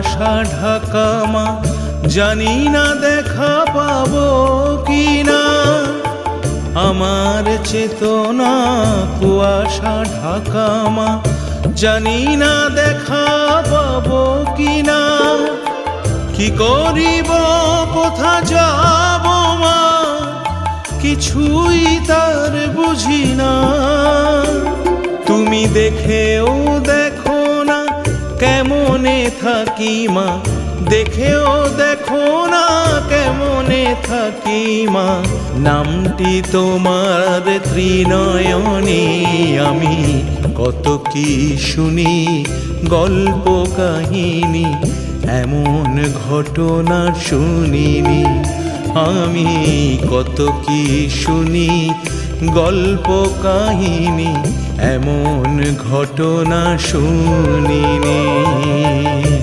কুয়াশা ঢাকা মা, জানি না দেখা পাবো কিনা। আমার চেতনা কুয়াশা ঢাকা মা, জানি না দেখা পাবো কিনা। কি করিব কোথা যাব মা, কিছুই তার বুঝি না। তুমি দেখেও দেখো না কেমনে থাকি মা, দেখেও দেখো না কেমনে থাকি মা। নামটি তোমার ত্রিনয়নী, আমি কত কি শুনি গল্প কাহিনী, এমন ঘটনা শুনিনি। আমি কত কি শুনি গল্প কাহিনী, এমন ঘটনা শুনিনি।